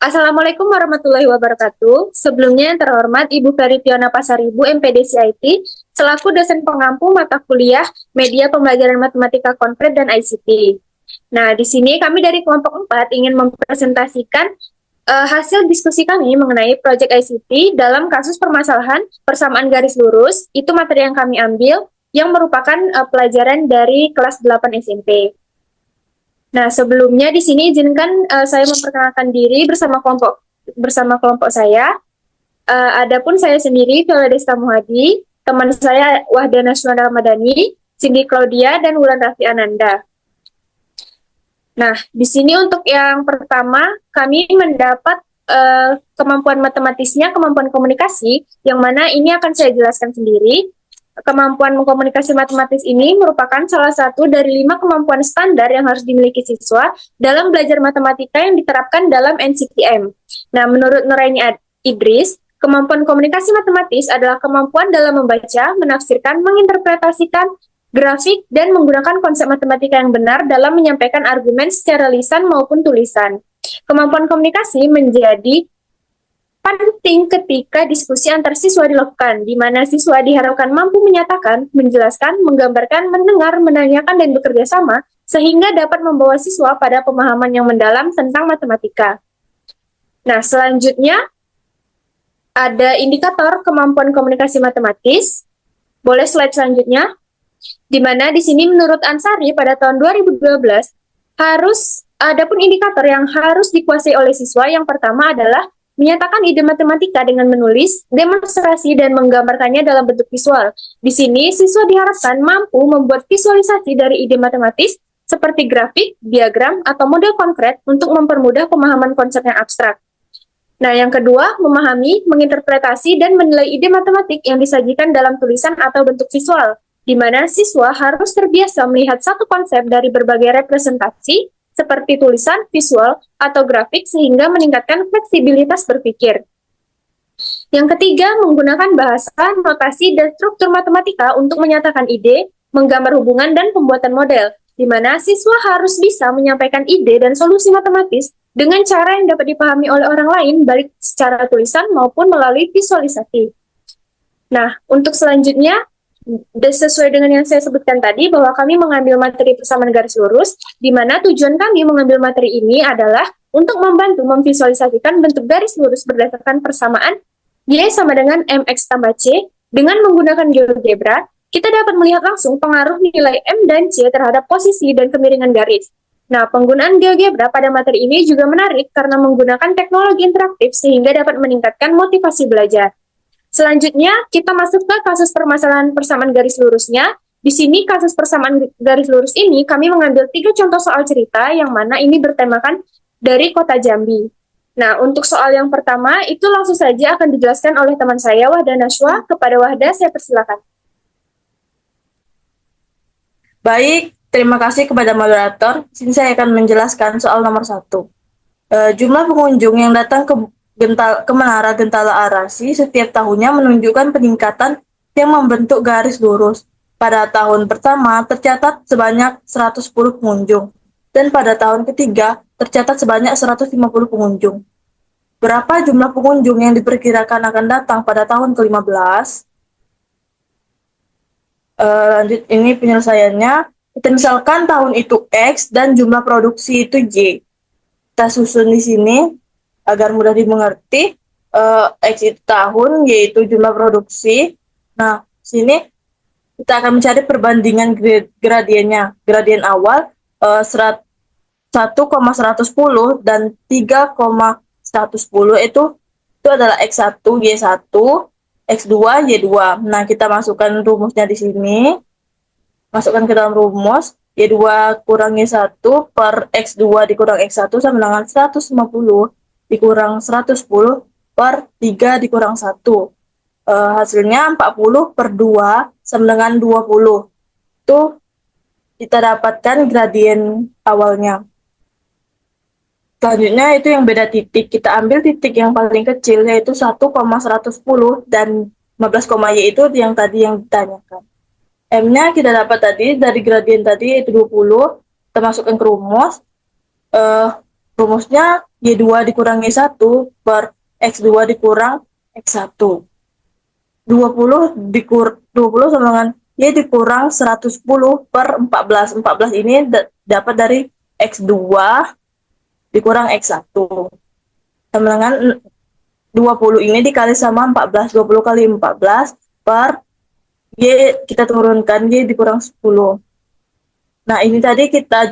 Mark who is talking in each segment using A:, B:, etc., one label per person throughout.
A: Assalamualaikum warahmatullahi wabarakatuh. Sebelumnya yang terhormat Ibu Feritiona Pasaribu, MPD CIT, selaku dosen pengampu mata kuliah Media Pembelajaran Matematika Konkret dan ICT. Nah, di sini kami dari kelompok 4 ingin mempresentasikan hasil diskusi kami mengenai proyek ICT dalam kasus permasalahan persamaan garis lurus. Itu materi yang kami ambil yang merupakan pelajaran dari kelas 8 SMP. Nah, sebelumnya di sini izinkan saya memperkenalkan diri bersama kelompok saya. Adapun saya sendiri, Viola Desta Muhadi, teman saya Wahdana Suwanda Ramadhani, Cindy Claudia, dan Wulan Raffi Ananda. Nah, di sini untuk yang pertama, kami mendapat kemampuan matematisnya, kemampuan komunikasi, yang mana ini akan saya jelaskan sendiri. Kemampuan komunikasi matematis ini merupakan salah satu dari 5 kemampuan standar yang harus dimiliki siswa dalam belajar matematika yang diterapkan dalam NCTM. Nah, menurut Nuraini Idris, kemampuan komunikasi matematis adalah kemampuan dalam membaca, menafsirkan, menginterpretasikan grafik, dan menggunakan konsep matematika yang benar dalam menyampaikan argumen secara lisan maupun tulisan. Kemampuan komunikasi menjadi penting ketika diskusi antar siswa dilakukan, di mana siswa diharapkan mampu menyatakan, menjelaskan, menggambarkan, mendengar, menanyakan, dan bekerja sama, sehingga dapat membawa siswa pada pemahaman yang mendalam tentang matematika. Nah, selanjutnya ada indikator kemampuan komunikasi matematis. Boleh slide selanjutnya, di mana di sini menurut Ansari pada tahun 2012 harus ada pun indikator yang harus dikuasai oleh siswa. Yang pertama adalah menyatakan ide matematika dengan menulis, demonstrasi, dan menggambarkannya dalam bentuk visual. Di sini, siswa diharapkan mampu membuat visualisasi dari ide matematis seperti grafik, diagram, atau model konkret untuk mempermudah pemahaman konsep yang abstrak. Nah, yang kedua, memahami, menginterpretasi, dan menilai ide matematik yang disajikan dalam tulisan atau bentuk visual, di mana siswa harus terbiasa melihat satu konsep dari berbagai representasi, seperti tulisan, visual, atau grafik sehingga meningkatkan fleksibilitas berpikir. Yang ketiga, menggunakan bahasa, notasi, dan struktur matematika untuk menyatakan ide, menggambar hubungan, dan pembuatan model, di mana siswa harus bisa menyampaikan ide dan solusi matematis dengan cara yang dapat dipahami oleh orang lain, baik secara tulisan maupun melalui visualisasi. Nah, untuk selanjutnya, sesuai dengan yang saya sebutkan tadi, bahwa kami mengambil materi persamaan garis lurus, di mana tujuan kami mengambil materi ini adalah untuk membantu memvisualisasikan bentuk garis lurus berdasarkan persamaan Y sama dengan MX tambah C. Dengan menggunakan GeoGebra, kita dapat melihat langsung pengaruh nilai M dan C terhadap posisi dan kemiringan garis. Nah, penggunaan GeoGebra pada materi ini juga menarik karena menggunakan teknologi interaktif sehingga dapat meningkatkan motivasi belajar. Selanjutnya, kita masuk ke kasus permasalahan persamaan garis lurusnya. Di sini, kasus persamaan garis lurus ini, kami mengambil 3 contoh soal cerita, yang mana ini bertemakan dari kota Jambi. Nah, untuk soal yang pertama, itu langsung saja akan dijelaskan oleh teman saya, Wahda Naswa. Kepada Wahda, saya persilakan.
B: Baik, terima kasih kepada moderator. Sini saya akan menjelaskan soal nomor 1. Jumlah pengunjung yang datang ke Menara Gentala Arasi setiap tahunnya menunjukkan peningkatan yang membentuk garis lurus. Pada tahun pertama tercatat sebanyak 110 pengunjung, dan pada tahun ketiga tercatat sebanyak 150 pengunjung. Berapa jumlah pengunjung yang diperkirakan akan datang pada tahun ke-15? Lanjut, ini penyelesaiannya. Kita misalkan tahun itu X dan jumlah produksi itu Y. Kita susun di sini agar mudah dimengerti. X itu tahun, Y itu jumlah produksi. Nah, sini kita akan mencari perbandingan gradiennya. Gradien awal 1,110 dan 3,110 itu adalah X1, Y1, X2, Y2. Nah, kita masukkan rumusnya di sini. Masukkan ke dalam rumus. Y2 kurang Y1 per X2 dikurang X1 sama dengan 150 dikurang 110 per 3 dikurang 1. Hasilnya 40 per 2 sama dengan 20. Itu kita dapatkan gradien awalnya. Selanjutnya itu yang beda titik. Kita ambil titik yang paling kecil, yaitu 1,110 dan 15, Y itu yang tadi yang ditanyakan. M-nya kita dapat tadi dari gradien tadi, yaitu 20. Kita masukkan ke rumus. rumusnya Y2 dikurang Y1 per X2 dikurang X1. 20 sama dengan Y dikurang 110 per 14. 14 ini dapat dari X2 dikurang X1. Sama dengan 20 ini dikali sama 14. 20 kali 14 per Y kita turunkan Y dikurang 10. Nah, ini tadi kita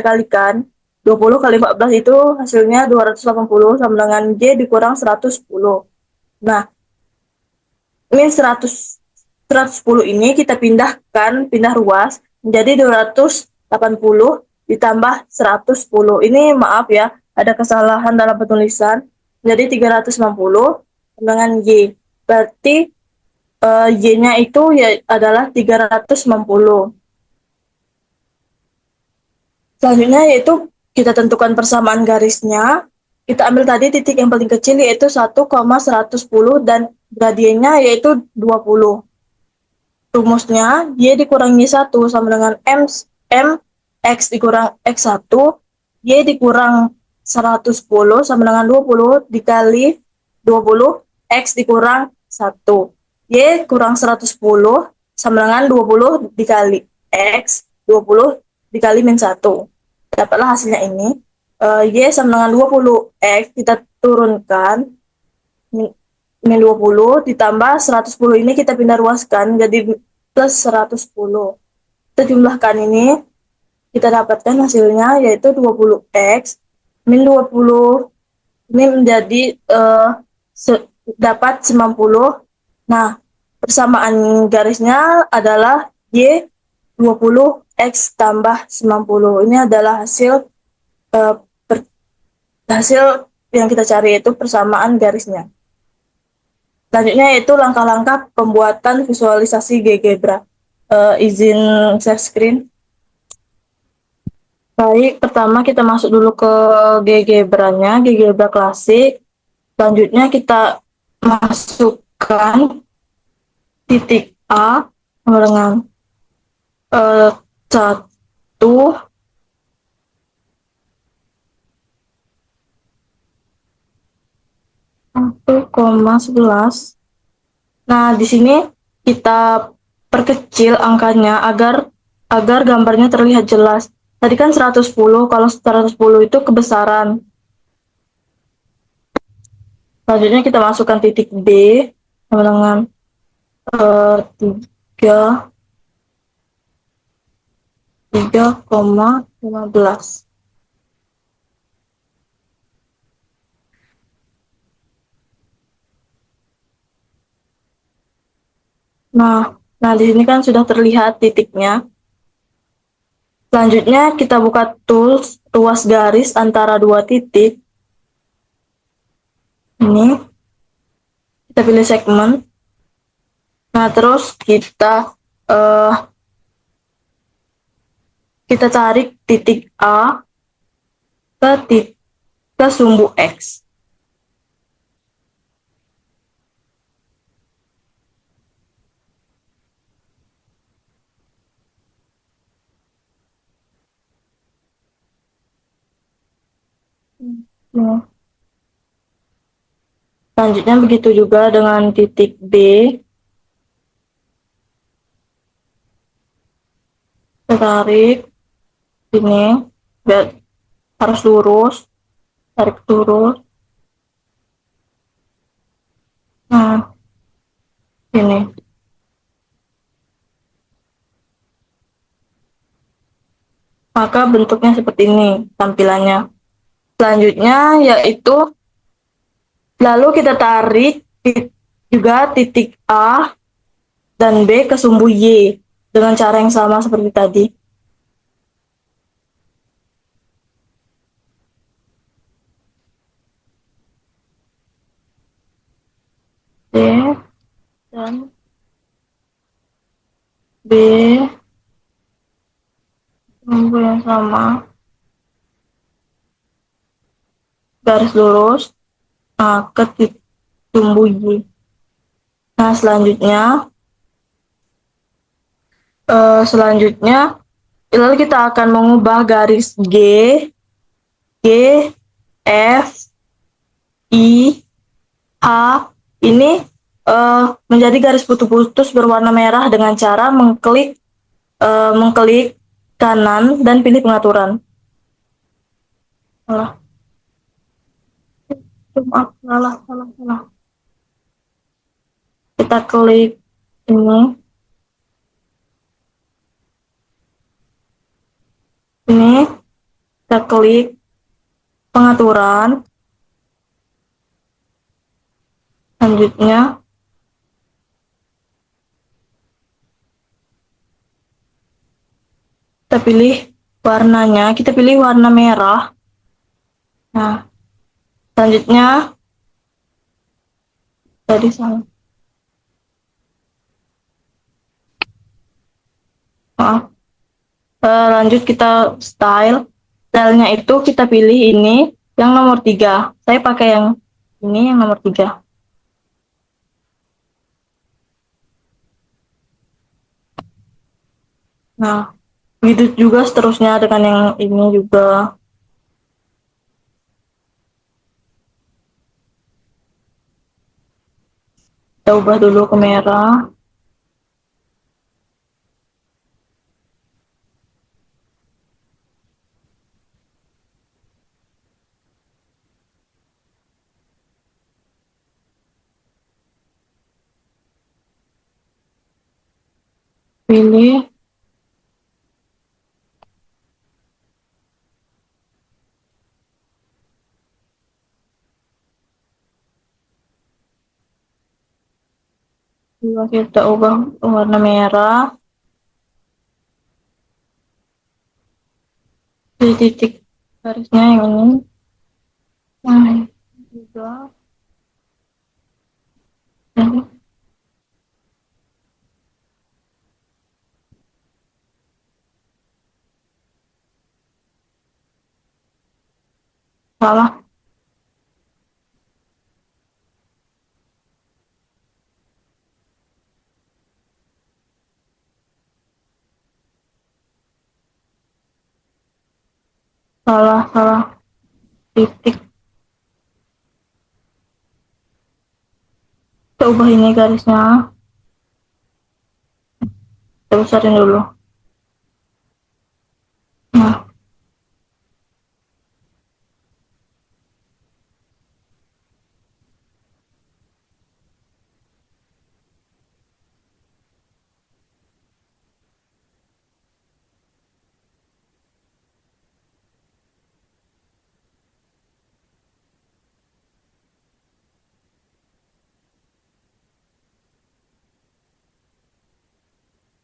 B: kalikan 20 kali 14 itu hasilnya 280 sama dengan Y dikurang 110. Nah, ini 110 ini kita pindah ruas menjadi 280 ditambah 110. Ini maaf ya, ada kesalahan dalam penulisan. Jadi 360 dengan Y. Berarti Y-nya itu ya adalah 360. Selanjutnya yaitu kita tentukan persamaan garisnya. Kita ambil tadi titik yang paling kecil yaitu 1,110 dan gradiennya yaitu 20. Rumusnya Y dikurangi 1 sama dengan M X dikurang X1, Y dikurang 110 sama dengan 20 dikali 20 X dikurang 1. Y kurang 110 sama dengan 20 dikali X, 20 dikali min 1. Dapatlah hasilnya ini. Y sama dengan 20 X kita turunkan min 20 ditambah 110 ini kita pindah ruaskan jadi plus 110. Kita jumlahkan ini, kita dapatkan hasilnya yaitu 20X min 20 ini menjadi dapat 90. Nah, persamaan garisnya adalah Y 20X tambah 90. Ini adalah hasil yang kita cari, yaitu persamaan garisnya. Selanjutnya yaitu langkah-langkah pembuatan visualisasi GeoGebra. Izin share screen. Baik, pertama kita masuk dulu ke GeoGebra-nya, GeoGebra klasik. Selanjutnya kita masukkan titik A dengan 1,11. Nah, di sini kita perkecil angkanya agar gambarnya terlihat jelas. Tadi kan 110, kalau 110 itu kebesaran. Selanjutnya kita masukkan titik B sama dengan 3,15. Nah, di sini kan sudah terlihat titiknya. Selanjutnya kita buka tools ruas garis antara dua titik. Ini kita pilih segmen. Nah, terus kita tarik titik A ke sumbu X. Selanjutnya begitu juga dengan titik B. Kita tarik ini, biar harus lurus, tarik lurus. Nah, ini. Maka bentuknya seperti ini tampilannya. Selanjutnya yaitu lalu kita tarik juga titik A dan B ke sumbu Y dengan cara yang sama seperti tadi. D dan B sumbu yang sama, garis lurus ke sumbu Y. Nah, selanjutnya lalu kita akan mengubah garis G G, F, I, H. Ini menjadi garis putus-putus berwarna merah dengan cara mengklik kanan dan pilih pengaturan. Salah. Maaf, salah. Kita klik ini. Ini kita klik pengaturan. Selanjutnya kita pilih warnanya, kita pilih warna merah. Nah, selanjutnya tadi salah. Maaf. Lanjut kita stylenya itu kita pilih ini yang nomor 3. Saya pakai yang ini yang nomor 3. Nah, begitu juga seterusnya dengan yang ini juga. Kita ubah dulu ke merah. Pilih kita ubah warna merah. Di titik garisnya yang ini. Nah, juga. Ini. Salah. Salah. Titik. Kita ubah ini garisnya. Kita besarin dulu. Nah,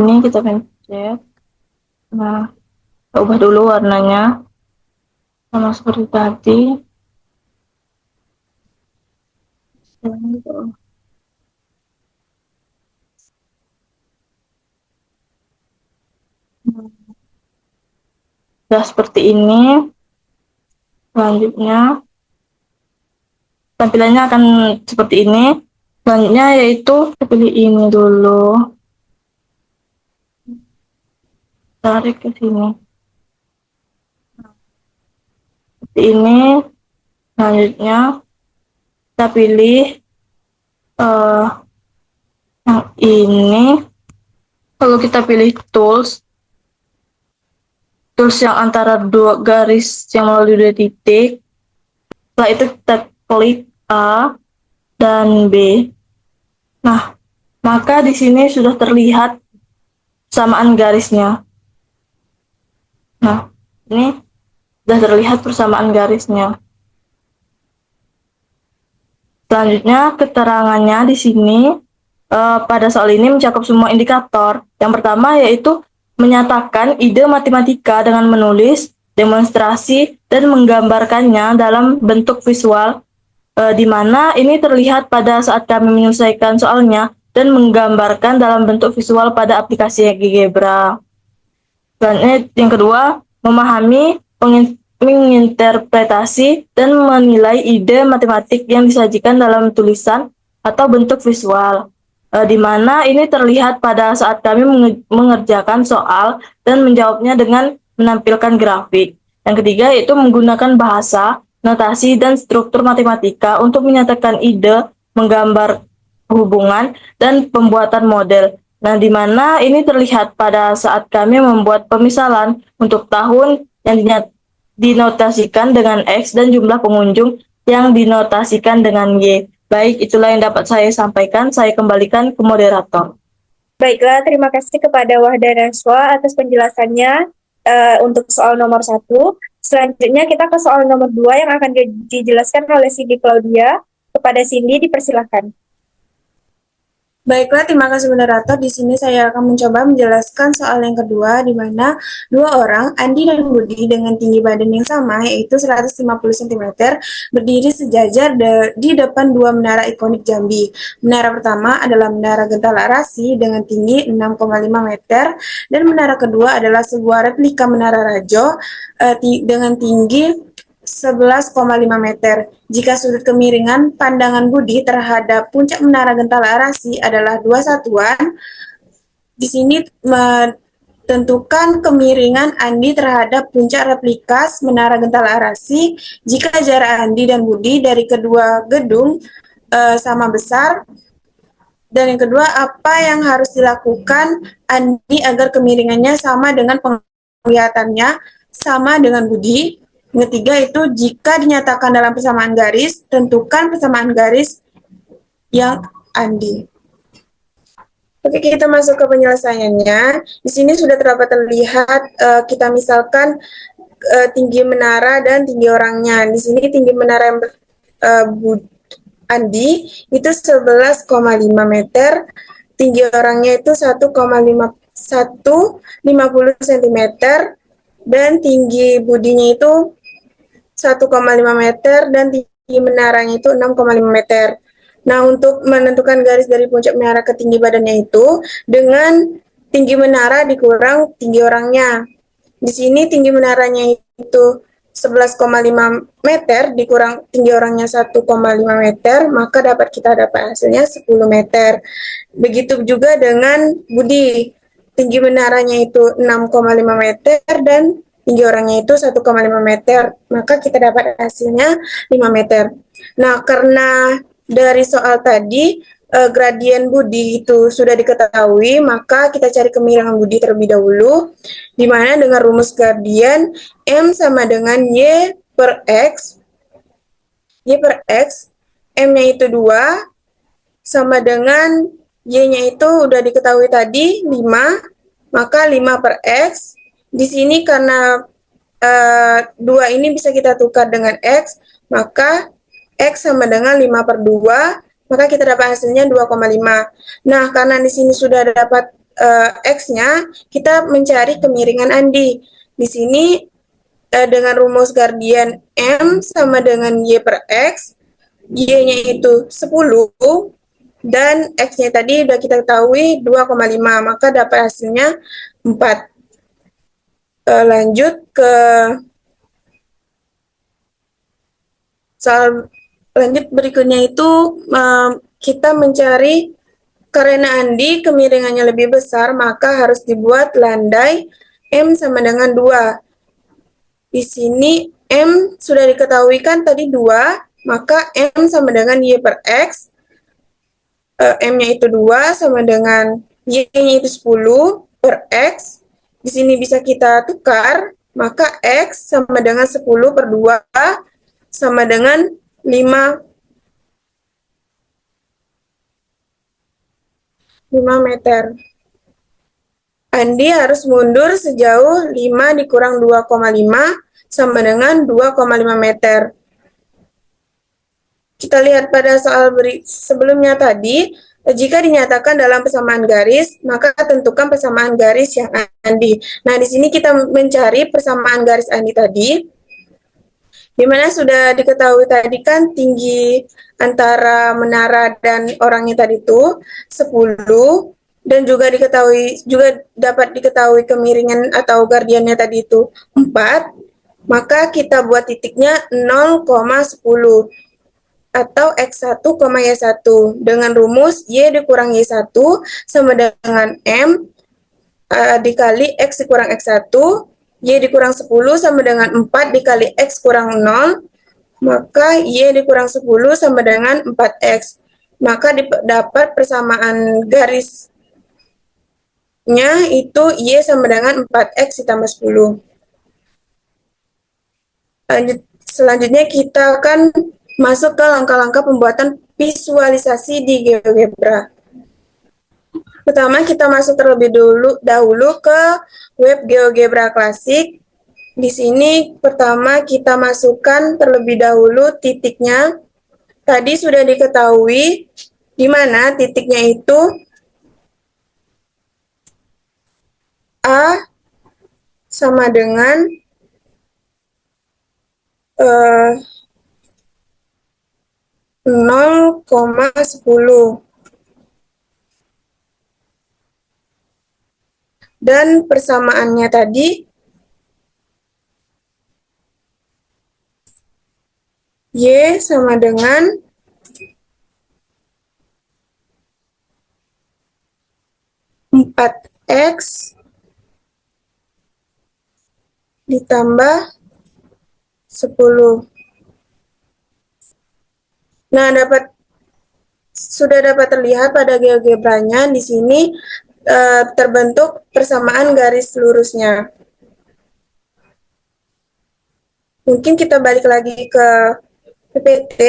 B: ini kita pencet. Nah, kita ubah dulu warnanya sama seperti tadi. Sudah seperti ini. Selanjutnya tampilannya akan seperti ini. Selanjutnya yaitu pilih ini dulu, tarik ke sini seperti ini. Selanjutnya kita pilih yang ini. Lalu kita pilih tools yang antara dua garis yang melalui 2 titik. Setelah itu kita klik A dan B. Nah, maka di sini sudah terlihat persamaan garisnya. Nah, ini sudah terlihat persamaan garisnya. Selanjutnya, keterangannya di sini pada soal ini mencakup semua indikator. Yang pertama yaitu menyatakan ide matematika dengan menulis, demonstrasi, dan menggambarkannya dalam bentuk visual, di mana ini terlihat pada saat kami menyelesaikan soalnya dan menggambarkan dalam bentuk visual pada aplikasi GeoGebra. Dan yang kedua, memahami, menginterpretasi, dan menilai ide matematik yang disajikan dalam tulisan atau bentuk visual, di mana ini terlihat pada saat kami mengerjakan soal dan menjawabnya dengan menampilkan grafik. Yang ketiga yaitu menggunakan bahasa, notasi, dan struktur matematika untuk menyatakan ide, menggambar hubungan, dan pembuatan model. Nah, di mana ini terlihat pada saat kami membuat pemisalan untuk tahun yang dinotasikan dengan X dan jumlah pengunjung yang dinotasikan dengan Y. Baik, itulah yang dapat saya sampaikan. Saya kembalikan ke moderator.
A: Baiklah, terima kasih kepada Wahda Naswa atas penjelasannya untuk soal nomor 1. Selanjutnya kita ke soal nomor 2 yang akan dijelaskan oleh Cindy Claudia. Kepada Cindy, dipersilakan.
C: Baiklah, terima kasih moderator. Di sini saya akan mencoba menjelaskan soal yang kedua, di mana dua orang, Andi dan Budi, dengan tinggi badan yang sama, yaitu 150 cm, berdiri sejajar di depan dua menara ikonik Jambi. Menara pertama adalah Menara Gentala Rasi dengan tinggi 6,5 meter, dan menara kedua adalah sebuah replika Menara Rajo dengan tinggi 11,5 meter. Jika sudut kemiringan pandangan Budi terhadap puncak Menara Gentala Rasi adalah 2 satuan, di sini tentukan kemiringan Andi terhadap puncak replikas Menara Gentala Rasi jika jarak Andi dan Budi dari kedua gedung sama besar. Dan yang kedua, apa yang harus dilakukan Andi agar kemiringannya sama dengan penglihatannya sama dengan Budi. Yang ketiga itu jika dinyatakan dalam persamaan garis, tentukan persamaan garis yang Andi. Oke, kita masuk ke penyelesaiannya. Di sini sudah dapat terlihat kita misalkan tinggi menara dan tinggi orangnya. Di sini tinggi menara yang Andi itu 11,5 meter, tinggi orangnya itu 1,50 cm, dan tinggi Budinya itu 1,5 meter, dan tinggi menaranya itu 6,5 meter. Nah, untuk menentukan garis dari puncak menara ke tinggi badannya itu dengan tinggi menara dikurang tinggi orangnya. Di sini tinggi menaranya itu 11,5 meter dikurang tinggi orangnya 1,5 meter, maka kita dapat hasilnya 10 meter. Begitu juga dengan Budi, tinggi menaranya itu 6,5 meter dan tinggi orangnya itu 1,5 meter, maka kita dapat hasilnya 5 meter. Nah, karena dari soal tadi gradien Budi itu sudah diketahui, maka kita cari kemiringan Budi terlebih dahulu, di mana dengan rumus gradien M sama dengan Y per X, M-nya itu 2, sama dengan Y-nya itu udah diketahui tadi 5, maka 5 per X. Di sini karena 2 ini bisa kita tukar dengan X, maka X sama dengan 5 per 2, maka kita dapat hasilnya 2,5. Nah, karena di sini sudah dapat X-nya, kita mencari kemiringan Andi. Di sini dengan rumus gradien M sama dengan Y per X, Y-nya itu 10, dan X-nya tadi sudah kita ketahui 2,5, maka dapat hasilnya 4. Lanjut ke soal lanjut berikutnya itu kita mencari karena Andi kemiringannya lebih besar, maka harus dibuat landai M sama dengan 2. Di sini M sudah diketahui kan tadi 2, maka M sama dengan Y per X. M-nya itu 2 sama dengan Y-nya itu 10 per X. Di sini bisa kita tukar, maka X sama dengan 10 per 2 sama dengan 5 meter. Andi harus mundur sejauh 5 dikurang 2,5 sama dengan 2,5 meter. Kita lihat pada soal sebelumnya tadi, jika dinyatakan dalam persamaan garis, maka tentukan persamaan garis yang Andi. Nah, di sini kita mencari persamaan garis Andi tadi, di mana sudah diketahui tadi kan tinggi antara menara dan orangnya tadi itu 10, dan juga dapat diketahui kemiringan atau gardiannya tadi itu 4, maka kita buat titiknya 0,10 atau X1, Y1 dengan rumus Y dikurang Y1 sama dengan M dikali X dikurang X1, Y dikurang 10 sama dengan 4 dikali X kurang 0, maka Y dikurang 10 sama dengan 4X. Maka dapat persamaan garisnya itu Y sama dengan 4X ditambah 10. Selanjutnya kita akan masuk ke langkah-langkah pembuatan visualisasi di GeoGebra. Pertama, kita masuk terlebih dahulu ke web GeoGebra Classic. Di sini pertama kita masukkan terlebih dahulu titiknya. Tadi sudah diketahui di mana titiknya itu A sama dengan 0,10. Dan persamaannya tadi Y sama dengan 4X ditambah 10. Nah, sudah dapat terlihat pada GeoGebra-nya di sini terbentuk persamaan garis lurusnya. Mungkin kita balik lagi ke PPT.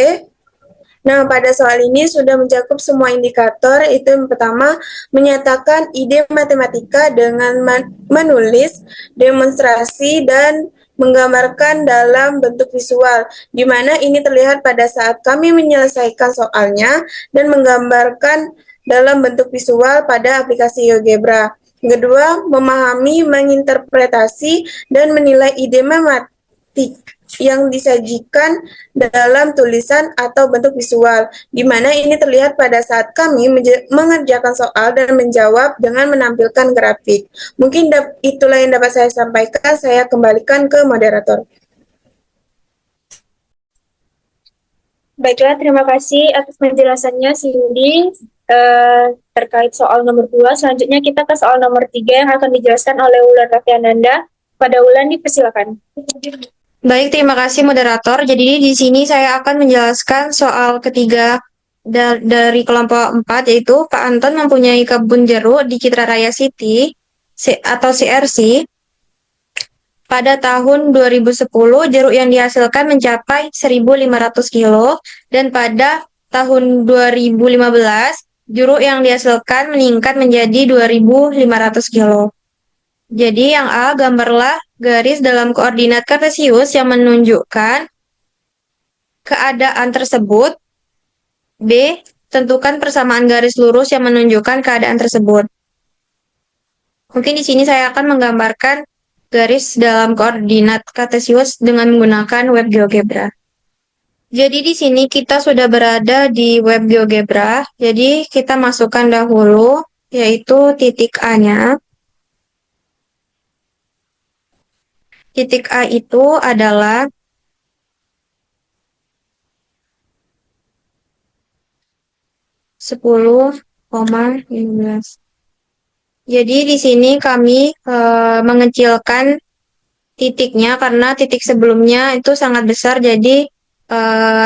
C: Nah, pada soal ini sudah mencakup semua indikator. Itu yang pertama, menyatakan ide matematika dengan menulis, demonstrasi, dan menggambarkan dalam bentuk visual, di mana ini terlihat pada saat kami menyelesaikan soalnya dan menggambarkan dalam bentuk visual pada aplikasi GeoGebra. Kedua, memahami, menginterpretasi, dan menilai ide matematika yang disajikan dalam tulisan atau bentuk visual, di mana ini terlihat pada saat kami mengerjakan soal dan menjawab dengan menampilkan grafik. Mungkin itulah yang dapat saya sampaikan. Saya kembalikan ke moderator.
A: Baiklah, terima kasih atas penjelasannya, Cindy, terkait soal nomor 2. Selanjutnya kita ke soal nomor 3 yang akan dijelaskan oleh Wulan Raffiananda. Pada Wulan, dipersilakan.
D: Baik, terima kasih moderator. Jadi di sini saya akan menjelaskan soal ketiga dari kelompok 4, yaitu Pak Anton mempunyai kebun jeruk di Citra Raya City atau CRC. Pada tahun 2010, jeruk yang dihasilkan mencapai 1.500 kilo, dan pada tahun 2015, jeruk yang dihasilkan meningkat menjadi 2.500 kilo. Jadi yang A, gambarlah garis dalam koordinat kartesius yang menunjukkan keadaan tersebut. B, tentukan persamaan garis lurus yang menunjukkan keadaan tersebut. Mungkin di sini saya akan menggambarkan garis dalam koordinat kartesius dengan menggunakan web GeoGebra. Jadi di sini kita sudah berada di web GeoGebra. Jadi kita masukkan dahulu yaitu titik A-nya. Titik A itu adalah 10,15. Jadi di sini kami mengecilkan titiknya karena titik sebelumnya itu sangat besar. Jadi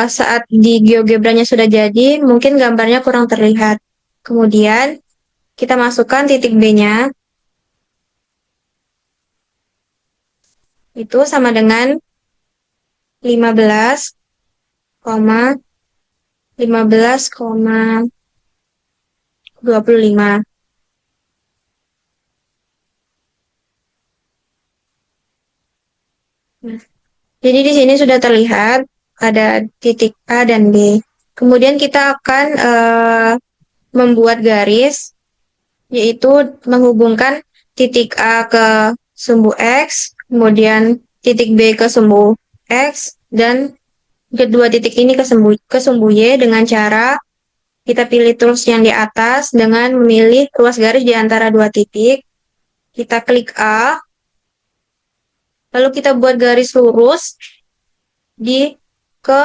D: saat di GeoGebra-nya sudah jadi, mungkin gambarnya kurang terlihat. Kemudian kita masukkan titik B-nya. Itu sama dengan 15,25. Nah, jadi di sini sudah terlihat ada titik A dan B. Kemudian kita akan membuat garis, yaitu menghubungkan titik A ke sumbu X, kemudian titik B ke sumbu X, dan kedua titik ini ke sumbu Y dengan cara kita pilih tools yang di atas dengan memilih ruas garis di antara dua titik. Kita klik A, lalu kita buat garis lurus ke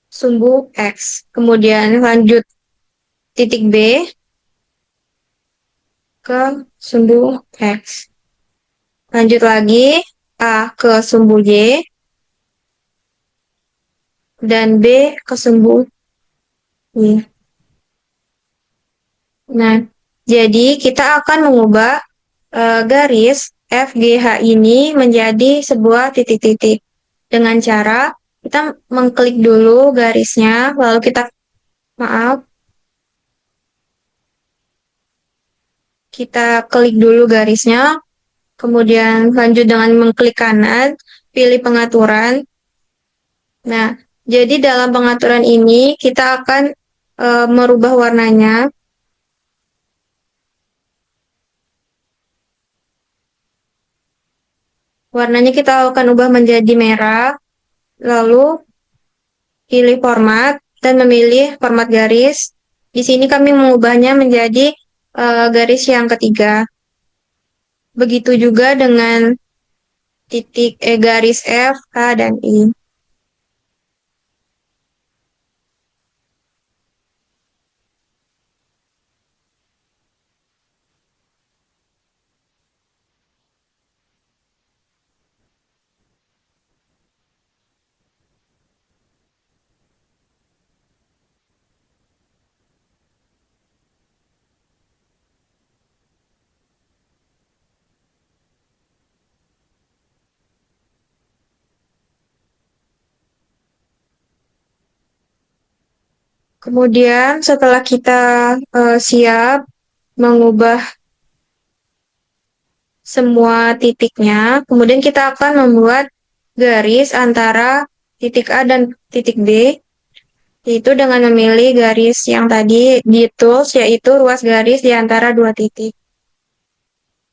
D: sumbu X. Kemudian lanjut titik B ke sumbu X. Lanjut lagi, A ke sumbu Y, dan B ke sumbu Y. Nah, jadi kita akan mengubah garis FGH ini menjadi sebuah titik-titik. Dengan cara kita mengklik dulu garisnya, lalu kita klik dulu garisnya, kemudian lanjut dengan mengklik kanan, pilih pengaturan. Nah, jadi dalam pengaturan ini kita akan merubah warnanya. Warnanya kita akan ubah menjadi merah, lalu pilih format dan memilih format garis. Di sini kami mengubahnya menjadi garis yang ketiga. Begitu juga dengan garis F, H, dan I. Kemudian setelah kita siap mengubah semua titiknya, kemudian kita akan membuat garis antara titik A dan titik B, yaitu dengan memilih garis yang tadi di tools, yaitu ruas garis di antara dua titik.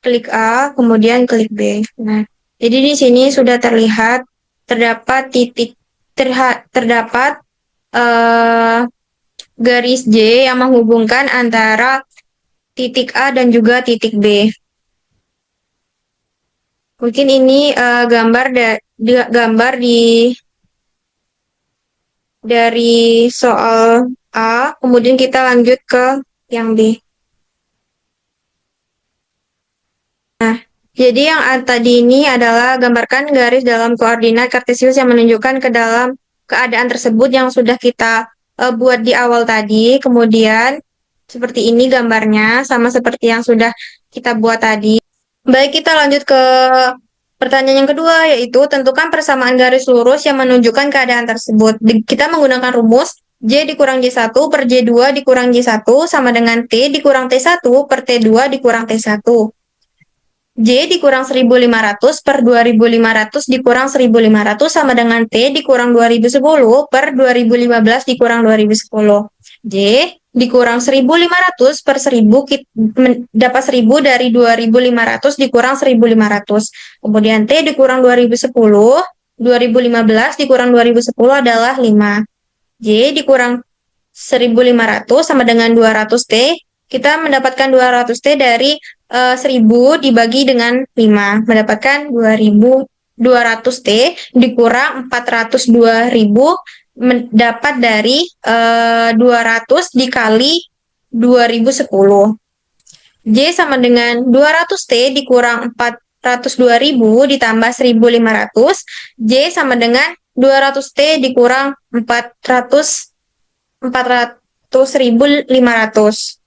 D: Klik A, kemudian klik B. Nah, jadi di sini sudah terlihat terdapat terdapat garis J yang menghubungkan antara titik A dan juga titik B. Mungkin ini gambar dari soal A, kemudian kita lanjut ke yang B. Nah, jadi yang tadi ini adalah gambarkan garis dalam koordinat kartesius yang menunjukkan ke dalam keadaan tersebut yang sudah kita buat di awal tadi. Kemudian seperti ini gambarnya, sama seperti yang sudah kita buat tadi. Baik, kita lanjut ke pertanyaan yang kedua, yaitu tentukan persamaan garis lurus yang menunjukkan keadaan tersebut. Kita menggunakan rumus J dikurang J1 per J2 dikurang J1 sama dengan T dikurang T1 per T2 dikurang T1. J dikurang 1500 per 2500 dikurang 1500 sama dengan T dikurang 2010 per 2015 dikurang 2010. J dikurang 1500 per 1000 dapat 1000 dari 2500 dikurang 1500. Kemudian T dikurang 2010, 2015 dikurang 2010 adalah 5. J dikurang 1500 sama dengan 200T. Kita mendapatkan 200T dari 1000 dibagi dengan 5. Mendapatkan 200T dikurang 402.000 mendapat dari 200 dikali 2010. J sama dengan 200T dikurang 402.000 ditambah 1.500. J sama dengan 200T dikurang 400.500.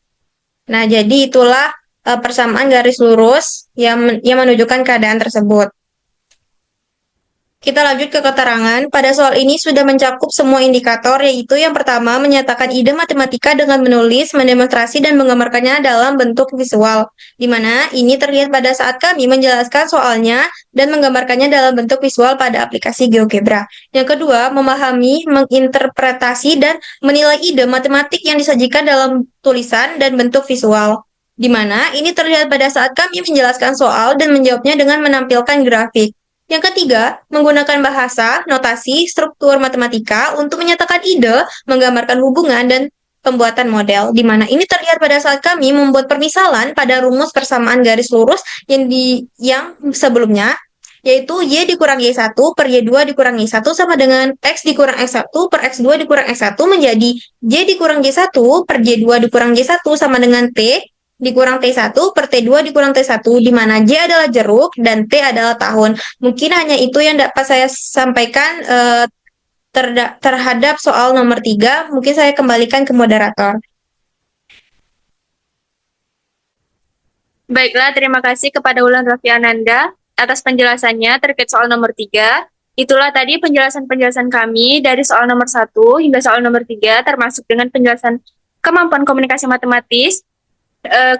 D: Nah, jadi itulah persamaan garis lurus yang menunjukkan keadaan tersebut. Kita lanjut ke keterangan. Pada soal ini sudah mencakup semua indikator, yaitu yang pertama, menyatakan ide matematika dengan menulis, mendemonstrasi, dan menggambarkannya dalam bentuk visual, di mana ini terlihat pada saat kami menjelaskan soalnya dan menggambarkannya dalam bentuk visual pada aplikasi GeoGebra. Yang kedua, memahami, menginterpretasi, dan menilai ide matematik yang disajikan dalam tulisan dan bentuk visual, di mana ini terlihat pada saat kami menjelaskan soal dan menjawabnya dengan menampilkan grafik. Yang ketiga, menggunakan bahasa, notasi, struktur matematika untuk menyatakan ide, menggambarkan hubungan, dan pembuatan model, di mana ini terlihat pada saat kami membuat permisalan pada rumus persamaan garis lurus yang sebelumnya, yaitu Y dikurang Y1 per Y2 dikurang Y1 sama dengan X dikurang X1 per X2 dikurang X1 menjadi Y dikurang Y1 per Y2 dikurang Y1 sama dengan T dikurang T1 per T2 dikurang T1, di mana J adalah jeruk dan T adalah tahun. Mungkin hanya itu yang dapat saya sampaikan terhadap soal nomor 3. Mungkin saya kembalikan ke moderator.
A: Baiklah, terima kasih kepada Wulan Raffi Ananda atas penjelasannya terkait soal nomor 3. Itulah tadi penjelasan-penjelasan kami dari soal nomor 1 hingga soal nomor 3, termasuk dengan penjelasan kemampuan komunikasi matematis.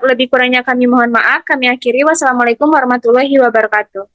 A: Lebih kurangnya kami mohon maaf. Kami akhiri. Wassalamualaikum warahmatullahi wabarakatuh.